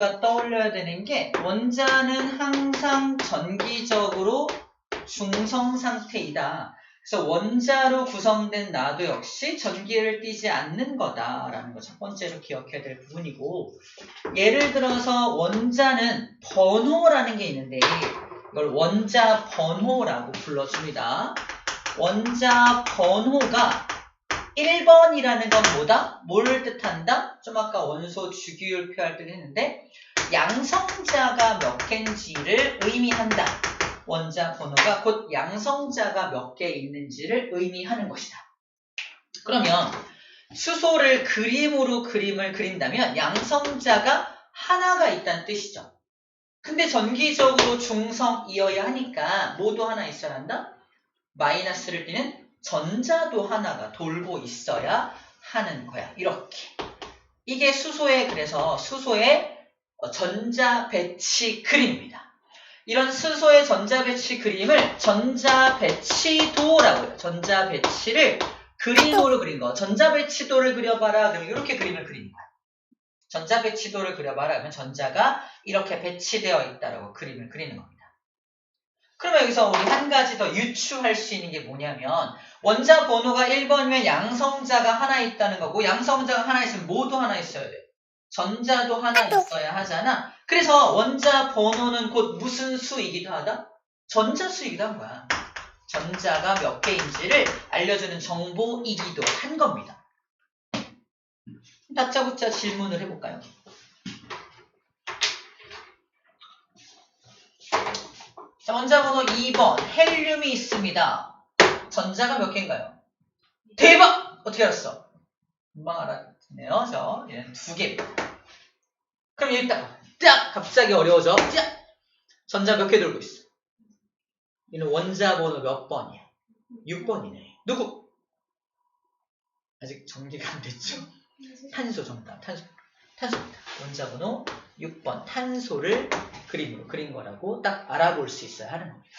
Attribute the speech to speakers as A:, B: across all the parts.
A: 떠올려야 되는 게 원자는 항상 전기적으로 중성 상태이다. 그래서 원자로 구성된 나도 역시 전기를 띠지 않는 거다라는 거 첫 번째로 기억해야 될 부분이고, 예를 들어서 원자는 번호라는 게 있는데 이걸 원자 번호라고 불러줍니다. 원자 번호가 1번이라는 건 뭐다? 뭘 뜻한다? 좀 아까 원소 주기율 표할 때 했는데 양성자가 몇 개인지를 의미한다. 원자 번호가 곧 양성자가 몇 개 있는지를 의미하는 것이다. 그러면 수소를 그림으로 그림을 그린다면 양성자가 하나가 있다는 뜻이죠. 근데 전기적으로 중성이어야 하니까 뭐도 하나 있어야 한다? 마이너스를 띠는 전자도 하나가 돌고 있어야 하는 거야. 이렇게. 이게 수소의, 그래서 수소의 전자 배치 그림입니다. 이런 수소의 전자 배치 그림을 전자 배치도라고 해요. 전자 배치를 그림으로 그린 거. 전자 배치도를 그려봐라. 그럼 이렇게 그림을 그리는 거야. 전자 배치도를 그려봐라. 그러면 전자가 이렇게 배치되어 있다라고 그림을 그리는 겁니다. 그러면 여기서 우리 한 가지 더 유추할 수 있는 게 뭐냐면 원자 번호가 1번이면 양성자가 하나 있다는 거고, 양성자가 하나 있으면 뭐도 하나 있어야 돼? 전자도 하나 있어야 하잖아. 그래서 원자 번호는 곧 무슨 수이기도 하다? 전자수이기도 한 거야. 전자가 몇 개인지를 알려주는 정보이기도 한 겁니다. 다짜고짜 질문을 해볼까요? 자, 원자 번호 2번 헬륨이 있습니다. 전자가 몇 개인가요? 대박! 어떻게 알았어? 금방 알았네요. 저 얘는 2개입니다. 그럼 일단 딱 갑자기 어려워져. 딱! 전자 몇 개 들고 있어? 얘는 원자 번호 몇 번이야? 6번이네. 누구? 아직 정리가 안 됐죠? 탄소 정답. 탄소입니다. 원자 번호 6번 탄소를 그림으로 그린 거라고 딱 알아볼 수 있어야 하는 겁니다.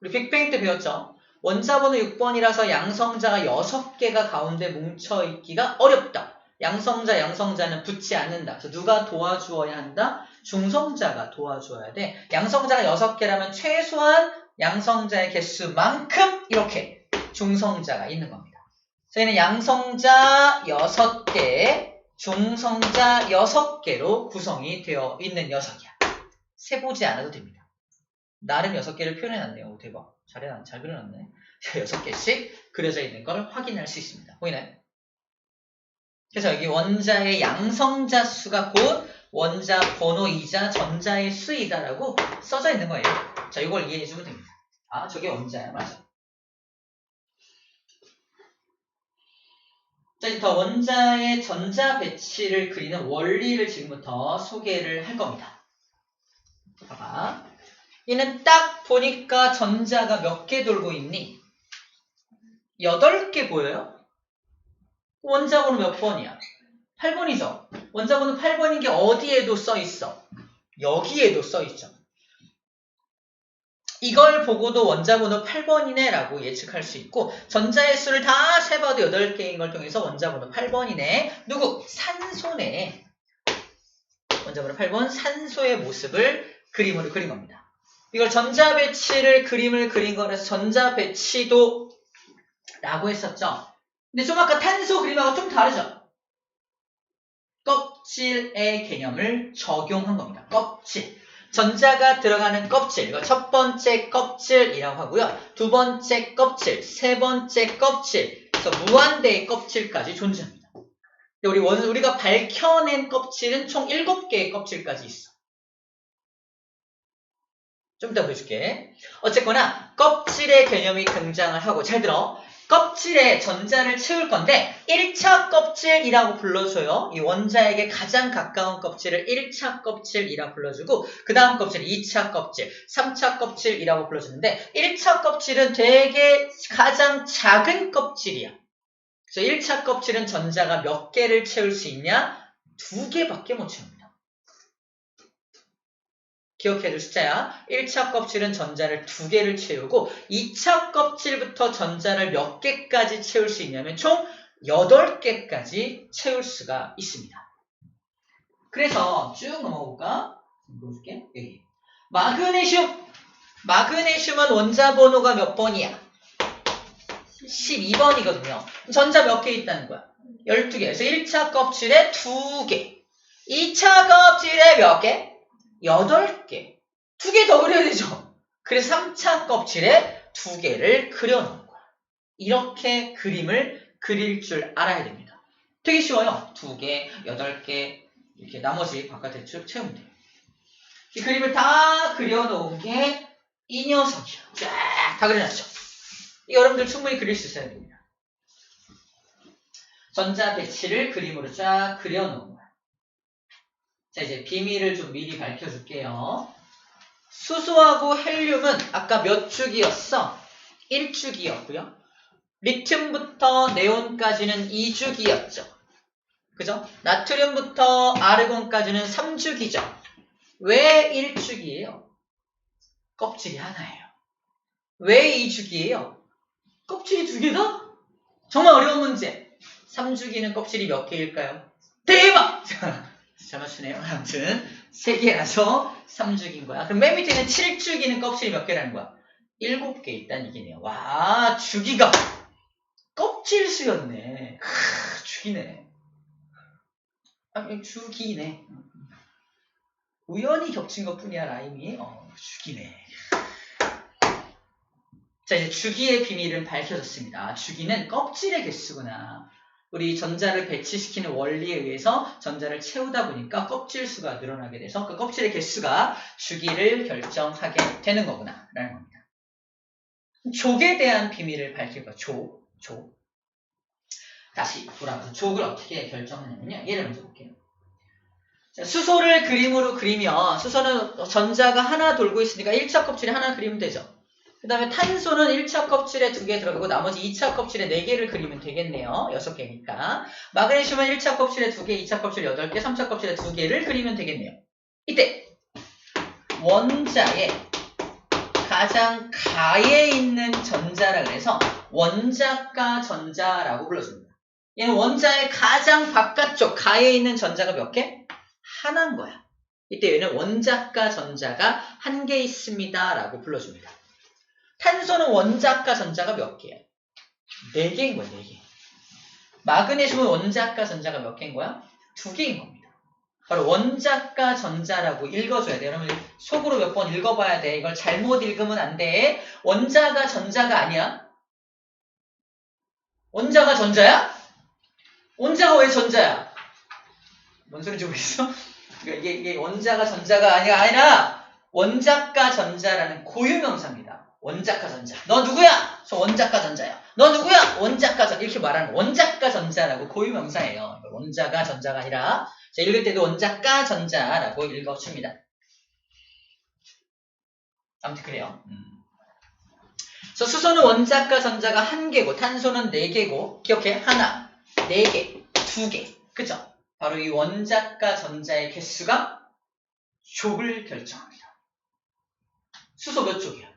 A: 우리 빅뱅 때 배웠죠? 원자 번호 6번이라서 양성자가 6개가 가운데 뭉쳐있기가 어렵다. 양성자는 붙지 않는다. 그래서 누가 도와주어야 한다? 중성자가 도와줘야 돼. 양성자가 6개라면 최소한 양성자의 개수만큼 이렇게 중성자가 있는 겁니다. 저희는 양성자 6개, 중성자 6개로 구성이 되어 있는 녀석이야. 세보지 않아도 됩니다. 나름 6개를 표현해놨네요. 대박. 잘 그려놨네. 6개씩 그려져 있는 걸 확인할 수 있습니다. 보이나요? 그래서 여기 원자의 양성자 수가 곧 원자 번호이자 전자의 수이다라고 써져 있는 거예요. 자, 이걸 이해해주면 됩니다. 아, 저게 원자야. 맞아. 자, 이제 더 원자의 전자 배치를 그리는 원리를 지금부터 소개를 할 겁니다. 봐봐. 얘는 딱 보니까 전자가 몇 개 돌고 있니? 8개 보여요? 원자 번호 몇 번이야? 8번이죠? 원자 번호 8번인 게 어디에도 써 있어? 여기에도 써 있죠. 이걸 보고도 원자 번호 8번이네 라고 예측할 수 있고, 전자의 수를 다 세봐도 8개인 걸 통해서 원자 번호 8번이네. 누구? 산소네. 원자 번호 8번 산소의 모습을 그림으로 그린 겁니다. 이걸 전자 배치를 그림을 그린 거라서 전자 배치도 라고 했었죠. 근데 좀 아까 탄소 그림하고 좀 다르죠. 껍질의 개념을 적용한 겁니다. 껍질. 전자가 들어가는 껍질. 이거 첫 번째 껍질이라고 하고요. 두 번째 껍질, 세 번째 껍질. 그래서 무한대의 껍질까지 존재합니다. 우리가 밝혀낸 껍질은 총 7개의 껍질까지 있어. 좀 이따 보여줄게. 어쨌거나 껍질의 개념이 등장을 하고, 잘 들어. 껍질에 전자를 채울 건데 1차 껍질이라고 불러줘요. 이 원자에게 가장 가까운 껍질을 1차 껍질이라고 불러주고, 그 다음 껍질은 2차 껍질, 3차 껍질이라고 불러주는데 1차 껍질은 되게 가장 작은 껍질이야. 그래서 1차 껍질은 전자가 몇 개를 채울 수 있냐? 2개밖에 못 채웁니다. 기억해둘 숫자야. 1차 껍질은 전자를 2개를 채우고 2차 껍질부터 전자를 몇 개까지 채울 수 있냐면 총 8개까지 채울 수가 있습니다. 그래서 쭉 넘어볼까? 보여줄게. 여기. 마그네슘은 원자 번호가 몇 번이야? 12번이거든요. 전자 몇 개 있다는 거야? 12개. 그래서 1차 껍질에 2개. 2차 껍질에 몇 개? 8개. 2개 더 그려야 되죠? 그래서 3차 껍질에 2개를 그려놓은 거야. 이렇게 그림을 그릴 줄 알아야 됩니다. 되게 쉬워요. 2개, 8개, 이렇게 나머지 바깥에 쭉 채우면 돼요. 이 그림을 다 그려놓은 게 이 녀석이야. 쫙 다 그려놨죠. 여러분들 충분히 그릴 수 있어야 됩니다. 전자 배치를 그림으로 쫙 그려놓은 거야. 자, 이제 비밀을 좀 미리 밝혀줄게요. 수소하고 헬륨은 아까 몇 주기였어? 1주기였고요. 리튬부터 네온까지는 2주기였죠. 그죠? 나트륨부터 아르곤까지는 3주기죠. 왜 1주기예요? 껍질이 하나예요. 왜 2주기예요? 껍질이 2개다? 정말 어려운 문제. 3주기는 껍질이 몇 개일까요? 대박! 잘 맞추네요. 아무튼 3개라서 3주기인 거야. 그럼 맨 밑에는 7주기는 껍질이 몇 개라는 거야? 7개 있다는 얘기네요. 와, 주기가 껍질수였네. 주기네. 아니, 주기네. 우연히 겹친 것 뿐이야, 라임이. 주기네. 자, 이제 주기의 비밀은 밝혀졌습니다. 주기는 껍질의 개수구나. 우리 전자를 배치시키는 원리에 의해서 전자를 채우다 보니까 껍질 수가 늘어나게 돼서 그 껍질의 개수가 주기를 결정하게 되는 거구나. 라는 겁니다. 족에 대한 비밀을 밝힐 거야. 족. 다시 돌아가서 족을 어떻게 결정하냐면요. 예를 먼저 볼게요. 자, 수소를 그림으로 그리면 수소는 전자가 하나 돌고 있으니까 1차 껍질에 하나 그리면 되죠. 그 다음에 탄소는 1차 껍질에 2개 들어가고 나머지 2차 껍질에 4개를 그리면 되겠네요. 6개니까. 마그네슘은 1차 껍질에 2개, 2차 껍질에 8개, 3차 껍질에 2개를 그리면 되겠네요. 이때 원자의 가장 가에 있는 전자라 그래서 원자가 전자라고 불러줍니다. 얘는 원자의 가장 바깥쪽 가에 있는 전자가 몇 개? 하나인 거야. 이때 얘는 원자가 전자가 1개 있습니다 라고 불러줍니다. 탄소는 원자가 전자가 몇 개야? 4개인 거야, 4개. 마그네슘은 원자가 전자가 몇 개인 거야? 2개인 겁니다. 바로 원자가 전자라고 읽어줘야 돼. 여러분 속으로 몇 번 읽어봐야 돼. 이걸 잘못 읽으면 안 돼. 원자가 전자가 아니야? 원자가 전자야? 원자가 왜 전자야? 뭔 소리인지 모르겠어? 이게 원자가 전자가 아니라 원자가 전자라는 고유명사입니다. 원자가 전자. 너 누구야? 저 원자가 전자야. 너 누구야? 원자가 전자. 이렇게 말하는 원자가 전자라고 고유명사예요. 원자가 전자가 아니라 자, 읽을 때도 원자가 전자라고 읽어줍니다. 아무튼 그래요. 그래서 수소는 원자가 전자가 1개고 탄소는 4개고 기억해? 하나, 4개, 2개. 그죠? 바로 이 원자가 전자의 개수가 족을 결정합니다. 수소 몇 쪽이야?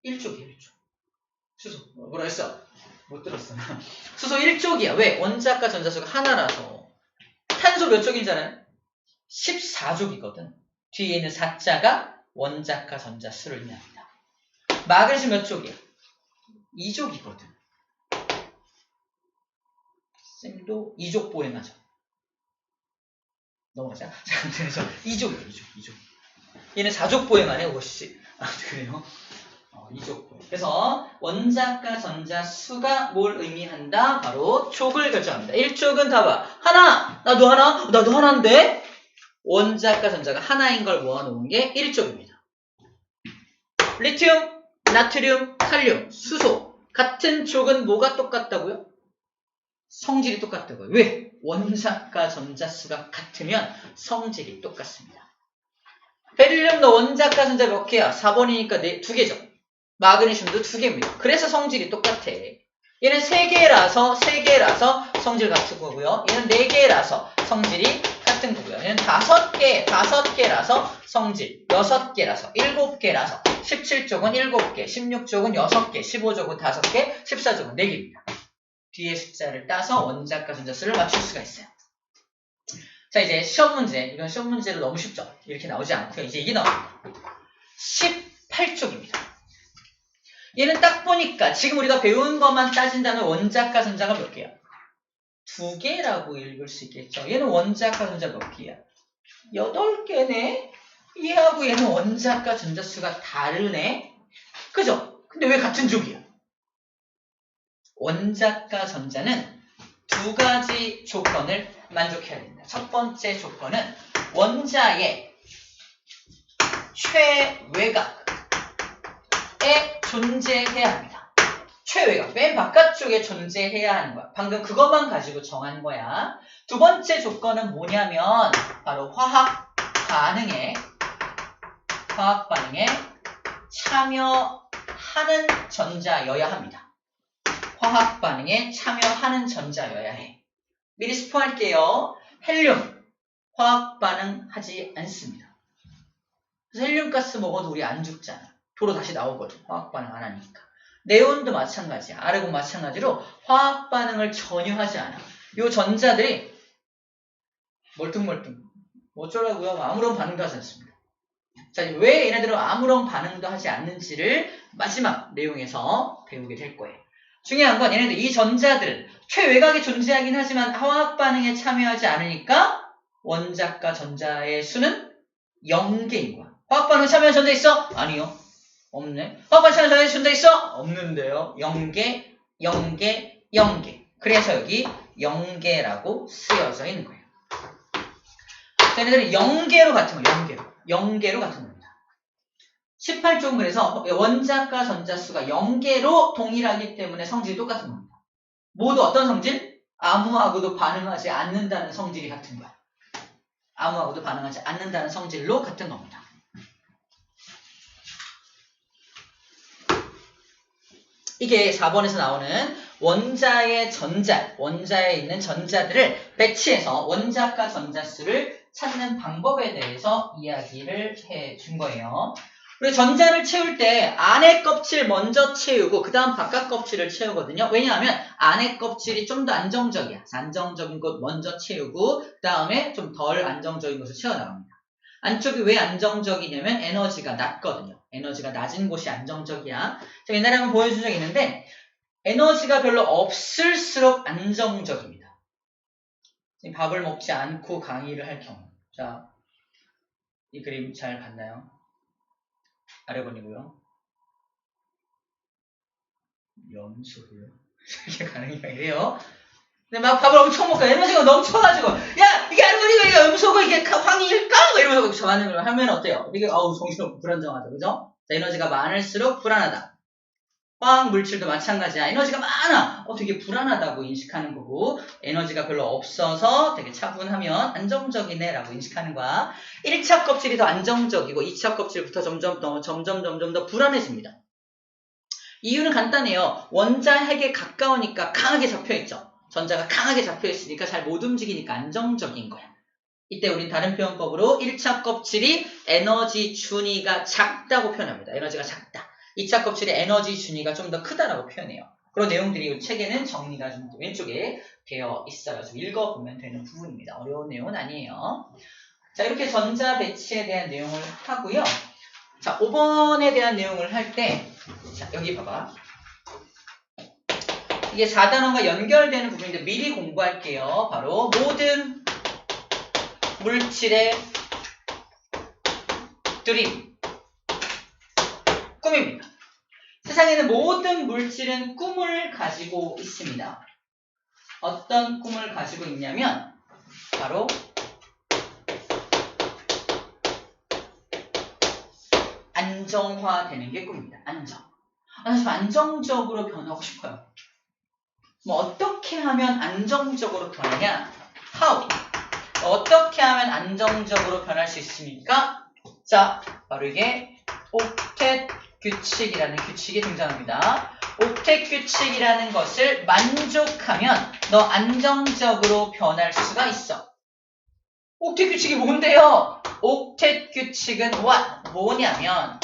A: 1쪽이야, 1쪽. 수소, 뭐라 했어? 못 들었어. 수소 1쪽이야. 왜? 원자가 전자수가 하나라서. 탄소 몇 쪽인 줄 알아요? 14쪽이거든. 뒤에 있는 4자가 원자가 전자수를 의미합니다. 마그네슘 몇 쪽이야? 2쪽이거든. 쌤도 2족 보행하죠. 넘어가자. 자, 그래서 2족이야, 2족. 얘는 4족 보행하네, 오씨. 아, 그래요? 2족 보행. 그래서 원자가 전자 수가 뭘 의미한다? 바로 족을 결정합니다. 1족은 다 봐. 하나! 나도 하나? 나도 하나인데? 원자가 전자가 하나인 걸 모아놓은 게 1족입니다. 리튬, 나트륨, 칼륨, 수소. 같은 족은 뭐가 똑같다고요? 성질이 똑같다고요. 왜? 원자가 전자수가 같으면 성질이 똑같습니다. 베릴륨 너 원자가 전자 몇 개야? 4번이니까 2개죠. 마그네슘도 2개입니다. 그래서 성질이 똑같아. 얘는 3개라서 성질 같은 거고요. 얘는 4개라서 성질이 같은 거고요. 얘는 5개라서 성질, 6개라서, 7개라서, 17쪽은 7개, 16쪽은 6개, 15쪽은 5개, 14쪽은 4개입니다. 뒤에 숫자를 따서 원자과 전자수를 맞출 수가 있어요. 자, 이제 시험 문제. 이건 시험 문제로 너무 쉽죠? 이렇게 나오지 않고요. 이제 이게 나옵니다. 18쪽입니다. 얘는 딱 보니까 지금 우리가 배운 것만 따진다면 원자과 전자가 몇 개야? 2개라고 읽을 수 있겠죠. 얘는 원자과 전자 몇 개야? 8개네? 얘하고 얘는 원자과 전자수가 다르네? 그죠? 근데 왜 같은 쪽이야? 원자과 전자는 2가지 조건을 만족해야 됩니다. 첫 번째 조건은 원자의 최외곽에 존재해야 합니다. 최외곽, 맨 바깥쪽에 존재해야 하는 거야. 방금 그것만 가지고 정한 거야. 두 번째 조건은 뭐냐면 바로 화학 반응에 참여하는 전자여야 합니다. 화학 반응에 참여하는 전자여야 해. 미리 스포할게요. 헬륨 화학 반응하지 않습니다. 그래서 헬륨가스 먹어도 우리 안 죽잖아. 도로 다시 나오거든. 화학 반응 안 하니까. 네온도 마찬가지야. 아르곤 마찬가지로 화학 반응을 전혀 하지 않아. 요 전자들이 멀뚱멀뚱 어쩌라고요? 아무런 반응도 하지 않습니다. 자, 왜 얘네들은 아무런 반응도 하지 않는지를 마지막 내용에서 배우게 될 거예요. 중요한 건 얘네들 이 전자들은 최외곽에 존재하긴 하지만 화학 반응에 참여하지 않으니까 원자과 전자의 수는 0개인 거야. 화학 반응에 참여한 전자 있어? 아니요. 없네. 화학 반응에 참여한 전자 있어? 없는데요. 0개, 0개, 0개. 그래서 여기 0개라고 쓰여져 있는 거예요. 얘네들은 0개로 같은 거예요. 0개로 같은 겁니다. 18쪽은 그래서 원자과 전자수가 0개로 동일하기 때문에 성질이 똑같은 겁니다. 모두 어떤 성질? 아무하고도 반응하지 않는다는 성질이 같은 거야. 아무하고도 반응하지 않는다는 성질로 같은 겁니다. 이게 4번에서 나오는 원자의 원자에 있는 전자들을 배치해서 원자과 전자수를 찾는 방법에 대해서 이야기를 해준 거예요. 우리 전자를 채울 때 안에 껍질 먼저 채우고 그 다음 바깥 껍질을 채우거든요. 왜냐하면 안에 껍질이 좀 더 안정적이야. 안정적인 곳 먼저 채우고 그 다음에 좀 덜 안정적인 곳을 채워나갑니다. 안쪽이 왜 안정적이냐면 에너지가 낮거든요. 에너지가 낮은 곳이 안정적이야. 제가 옛날에 한번 보여준 적이 있는데 에너지가 별로 없을수록 안정적입니다. 밥을 먹지 않고 강의를 할 경우. 자, 이 그림 잘 봤나요? 아르곤이고요. 염소고요. 이게 가능해요. 이래요. 근데 막 밥을 엄청 먹고 에너지가 넘쳐가지고 야 이게 아르곤이고 이게 염소고 이게 황일까? 이러면서 저하는 걸 하면 어때요? 이게 정신없고 불안정하죠. 그죠? 자, 에너지가 많을수록 불안하다. 화학 물질도 마찬가지야. 에너지가 많아. 되게 불안하다고 인식하는 거고 에너지가 별로 없어서 되게 차분하면 안정적이네 라고 인식하는 거야. 1차 껍질이 더 안정적이고 2차 껍질부터 점점 더 불안해집니다. 이유는 간단해요. 원자 핵에 가까우니까 강하게 잡혀있죠. 전자가 강하게 잡혀있으니까 잘 못 움직이니까 안정적인 거야. 이때 우린 다른 표현법으로 1차 껍질이 에너지 준위가 작다고 표현합니다. 에너지가 작다. 2차 껍질의 에너지 준위가 좀 더 크다라고 표현해요. 그런 내용들이 이 책에는 정리가 좀 왼쪽에 되어 있어요. 좀 읽어보면 되는 부분입니다. 어려운 내용은 아니에요. 자, 이렇게 전자 배치에 대한 내용을 하고요. 자, 5번에 대한 내용을 할 때, 자, 여기 봐봐. 이게 4단원과 연결되는 부분인데 미리 공부할게요. 바로 모든 물질의 드림, 꿈입니다. 세상에는 모든 물질은 꿈을 가지고 있습니다. 어떤 꿈을 가지고 있냐면 바로 안정화되는 게 꿈입니다. 안정. 사실 안정적으로 변하고 싶어요. 뭐 어떻게 하면 안정적으로 변하냐? How? 어떻게 하면 안정적으로 변할 수 있습니까? 자, 바로 이게 옥텟 규칙이라는 규칙이 등장합니다. 옥텟 규칙이라는 것을 만족하면 너 안정적으로 변할 수가 있어. 옥텟 규칙이 뭔데요? 옥텟 규칙은 뭐냐면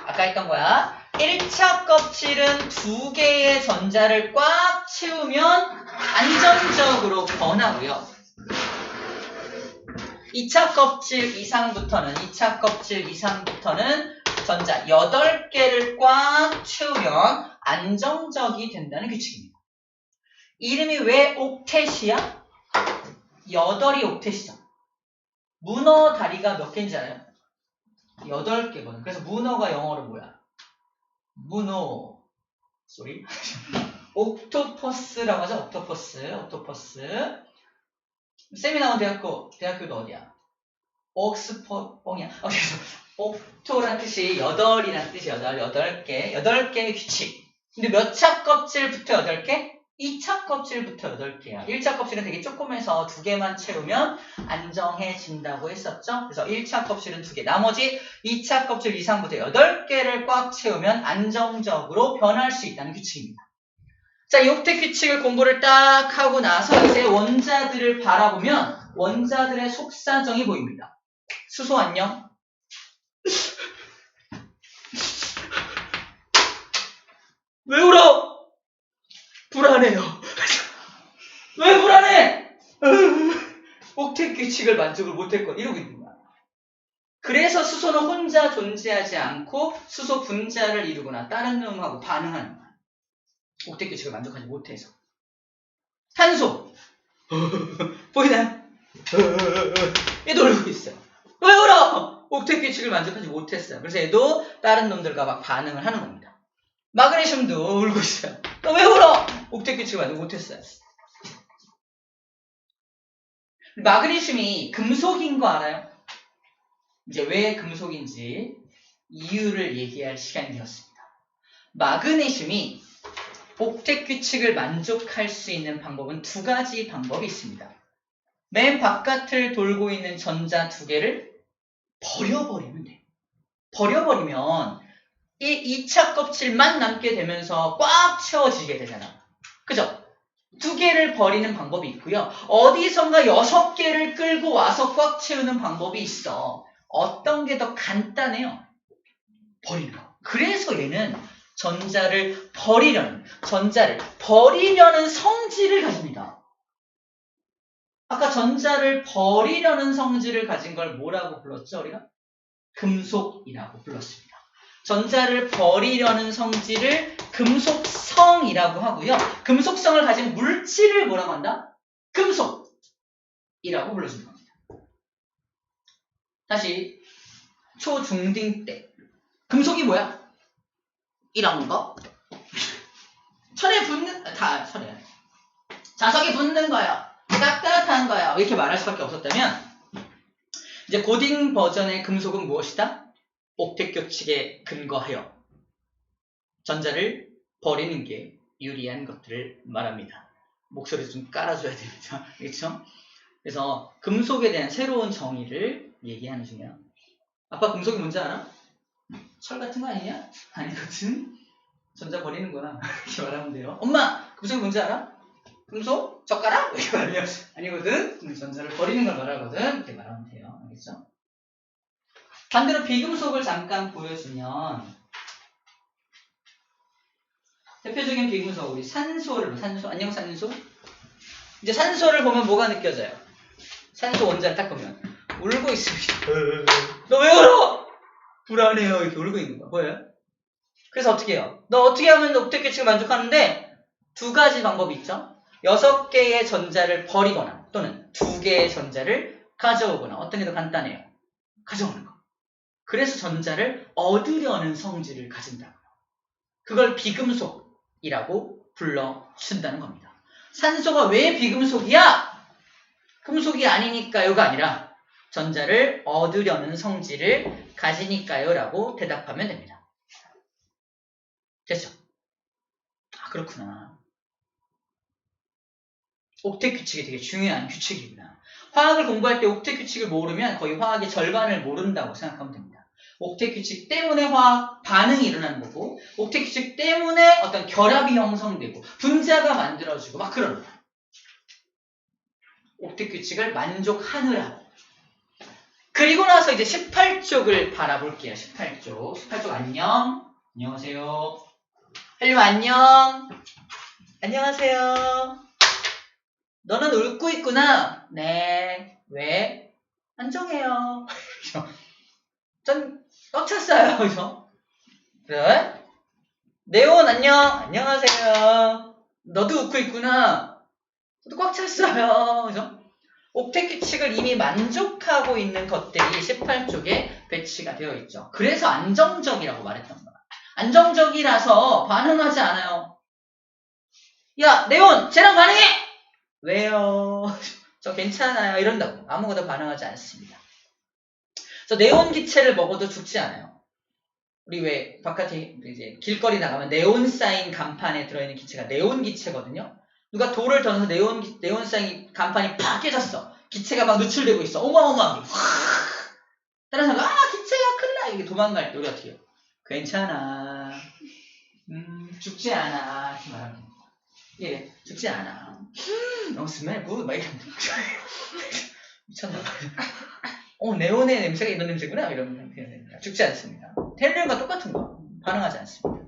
A: 아까 했던 거야. 1차 껍질은 두 개의 전자를 꽉 채우면 안정적으로 변하고요. 2차 껍질 이상부터는 전자 8개를 꽉 채우면 안정적이 된다는 규칙입니다. 이름이 왜 옥텟이야? 8이 옥텟이죠. 문어 다리가 몇 개인지 알아요? 8개거든. 그래서 문어가 영어로 뭐야? 문어. 쏘리. 옥토퍼스라고 하죠. 옥토퍼스. 쌤이 나온 대학교도 어디야? 옥스퍼뻥이야. 그래서 옥토란 뜻이 8이란 뜻이 8개의 규칙. 근데 몇 차 껍질부터 8개? 2차 껍질부터 8개야. 1차 껍질은 되게 조그매서 2개만 채우면 안정해진다고 했었죠. 그래서 1차 껍질은 2개. 나머지 2차 껍질 이상부터 8개를 꽉 채우면 안정적으로 변할 수 있다는 규칙입니다. 자, 이 옥텟 규칙을 공부를 딱 하고 나서 이제 원자들을 바라보면 원자들의 속사정이 보입니다. 수소 안녕? 왜 울어? 불안해요. 왜 불안해? 옥텟 규칙을 만족을 못했거든. 이러고 있는 거야. 그래서 수소는 혼자 존재하지 않고 수소 분자를 이루거나 다른 놈하고 반응하는 거야. 옥텟 규칙을 만족하지 못해서. 탄소. 보이나요? 얘도 울고 있어요. 왜 울어? 옥텟 규칙을 만족하지 못했어요. 그래서 얘도 다른 놈들과 막 반응을 하는 겁니다. 마그네슘도 울고 있어요. 너 왜 울어? 옥텟 규칙을 만족 못했어요. 마그네슘이 금속인 거 알아요? 이제 왜 금속인지 이유를 얘기할 시간이 되었습니다. 마그네슘이 옥텟 규칙을 만족할 수 있는 방법은 2가지 방법이 있습니다. 맨 바깥을 돌고 있는 전자 2개를 버려버리면 돼요. 버려버리면 이 2차 껍질만 남게 되면서 꽉 채워지게 되잖아. 그죠? 2개를 버리는 방법이 있고요. 어디선가 6개를 끌고 와서 꽉 채우는 방법이 있어. 어떤 게 더 간단해요? 버리는 거. 그래서 얘는 전자를 버리려는 성질을 가집니다. 아까 전자를 버리려는 성질을 가진 걸 뭐라고 불렀죠? 우리가? 금속이라고 불렀습니다. 전자를 버리려는 성질을 금속성이라고 하고요. 금속성을 가진 물질을 뭐라고 한다? 금속이라고 불러주는 겁니다. 다시 초중딩 때 금속이 뭐야? 이런 거 철에 붙는 철에 자석이 붙는 거예요. 따뜻한 거예요. 이렇게 말할 수밖에 없었다면 이제 고딩 버전의 금속은 무엇이다? 옥텟 규칙에 근거하여 전자를 버리는 게 유리한 것들을 말합니다. 목소리 좀 깔아줘야 됩니다. 그렇죠? 그래서 금속에 대한 새로운 정의를 얘기하는 중이야. 아빠 금속이 뭔지 알아? 철 같은 거 아니냐? 아니거든. 전자 버리는 거나 이렇게 말하면 돼요. 엄마 금속이 뭔지 알아? 금속? 젓가락? 이렇게 말하면 아니거든. 전자를 버리는 걸 말하거든. 이렇게 말하면 돼요. 알겠죠? 반대로 비금속을 잠깐 보여주면 대표적인 비금속 우리 산소 안녕 산소. 이제 산소를 보면 뭐가 느껴져요? 산소 원자를 딱 보면 울고 있습니다. 너 왜 울어? 불안해요. 이렇게 울고 있는 거야. 보여요? 그래서 어떻게 해요? 너 어떻게 하면 옥텟 규칙을 만족하는데 2가지 방법이 있죠. 6개의 전자를 버리거나 또는 2개의 전자를 가져오거나 어떤 게 더 간단해요? 가져오는 거. 그래서 전자를 얻으려는 성질을 가진다고요. 그걸 비금속이라고 불러준다는 겁니다. 산소가 왜 비금속이야? 금속이 아니니까요가 아니라 전자를 얻으려는 성질을 가지니까요 라고 대답하면 됩니다. 됐죠? 아 그렇구나. 옥텟 규칙이 되게 중요한 규칙이구나. 화학을 공부할 때 옥텟 규칙을 모르면 거의 화학의 절반을 모른다고 생각하면 됩니다. 옥텟 규칙 때문에 화학 반응이 일어나는 거고 옥텟 규칙 때문에 어떤 결합이 형성되고 분자가 만들어지고 막 그러는 거야. 옥텟 규칙을 만족하느라. 그리고 나서 이제 18쪽을 바라볼게요. 18쪽 안녕. 안녕하세요. 헬륨 안녕. 안녕하세요. 너는 웃고 있구나. 네. 왜? 안정해요. 전 꽉 찼어요. 그죠? 그래? 네온 안녕. 안녕하세요. 너도 웃고 있구나. 저도 꽉 찼어요. 그죠? 옥텟 규칙을 이미 만족하고 있는 것들이 18쪽에 배치가 되어 있죠. 그래서 안정적이라고 말했던 거야. 안정적이라서 반응하지 않아요. 야, 네온, 쟤랑 반응해! 왜요? 저 괜찮아요. 이런다고. 아무것도 반응하지 않습니다. 그래서 네온 기체를 먹어도 죽지 않아요. 우리 왜 바깥에 이제 길거리 나가면 네온 사인 간판에 들어있는 기체가 네온 기체거든요. 누가 돌을 던져서 네온 사인 간판이 팍 깨졌어. 기체가 막 노출되고 있어. 어마어마하게. 확! 다른 사람가 기체가 큰일 나. 이게 도망갈 때 우리 어떻게 해요? 괜찮아. 죽지 않아. 이렇게 말하면 됩니다. 예, 죽지 않아. 너무 스멜 굿. 막 이렇게 미쳤나 봐. 네온의 냄새가 이런 냄새구나. 이런 표현입니다. 죽지 않습니다. 헬륨과 똑같은 거. 반응하지 않습니다.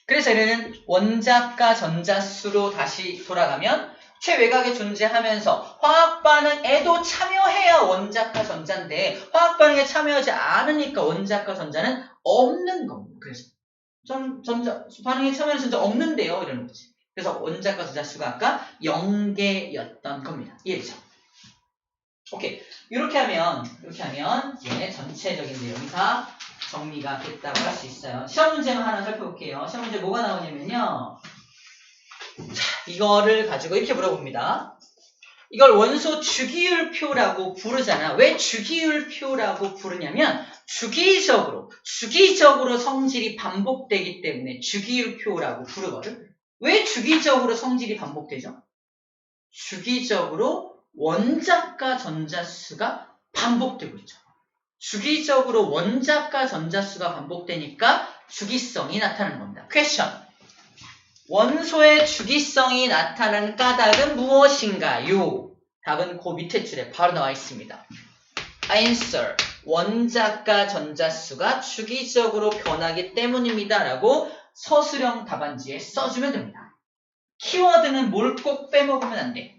A: 그래서 얘는 원자과 전자수로 다시 돌아가면 최외곽에 존재하면서 화학반응에도 참여해야 원자과 전자인데 화학반응에 참여하지 않으니까 원자과 전자는 없는 겁니다. 그래서 반응에 참여하는 전자 없는데요. 이러는 거지. 그래서 원자과 전자수가 아까 0개였던 겁니다. 이해되죠? 오케이. 이렇게 하면 이제 전체적인 내용이 다 정리가 됐다고 할 수 있어요. 시험 문제만 하나 살펴볼게요. 시험 문제 뭐가 나오냐면요. 자, 이거를 가지고 이렇게 물어봅니다. 이걸 원소 주기율표라고 부르잖아. 왜 주기율표라고 부르냐면 주기적으로 성질이 반복되기 때문에 주기율표라고 부르거든. 왜 주기적으로 성질이 반복되죠? 주기적으로 원자과 전자수가 반복되고 있죠. 주기적으로 원자과 전자수가 반복되니까 주기성이 나타나는 겁니다. 퀘션. 원소의 주기성이 나타나는 까닭은 무엇인가요? 답은 그 밑에 줄에 바로 나와 있습니다. Answer. 원자과 전자수가 주기적으로 변하기 때문입니다. 라고 서술형 답안지에 써주면 됩니다. 키워드는 뭘 꼭 빼먹으면 안 돼.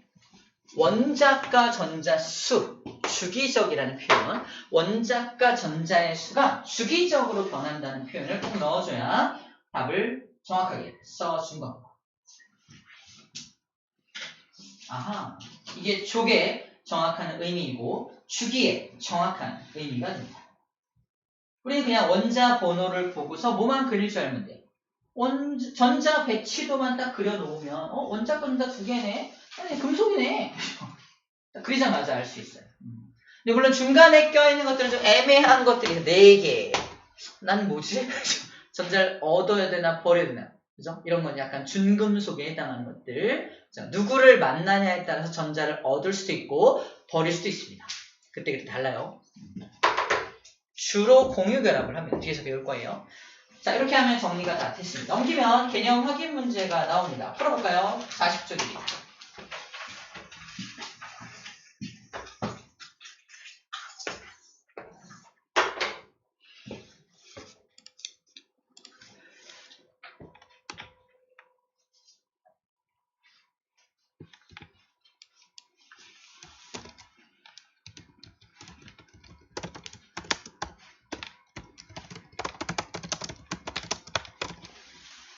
A: 원자과 전자수, 주기적이라는 표현, 원자과 전자의 수가 주기적으로 변한다는 표현을 꼭 넣어줘야 답을 정확하게 써준 겁니다. 아하, 이게 족의 정확한 의미이고 주기의 정확한 의미가 됩니다. 우리 그냥 원자 번호를 보고서 뭐만 그릴 줄 알면 돼. 전자 배치도만 딱 그려놓으면 원자과 전자 두 개네? 아니, 금속이네. 그리자마자 알 수 있어요. 근데 물론 중간에 껴있는 것들은 좀 애매한 것들이 4개. 난 뭐지? 전자를 얻어야 되나 버려야 되나? 그죠? 이런 건 약간 준금속에 해당하는 것들. 자, 누구를 만나냐에 따라서 전자를 얻을 수도 있고 버릴 수도 있습니다. 그때 달라요. 주로 공유 결합을 합니다. 뒤에서 배울 거예요. 자, 이렇게 하면 정리가 다 됐습니다. 넘기면 개념 확인 문제가 나옵니다. 풀어볼까요? 40쪽입니다.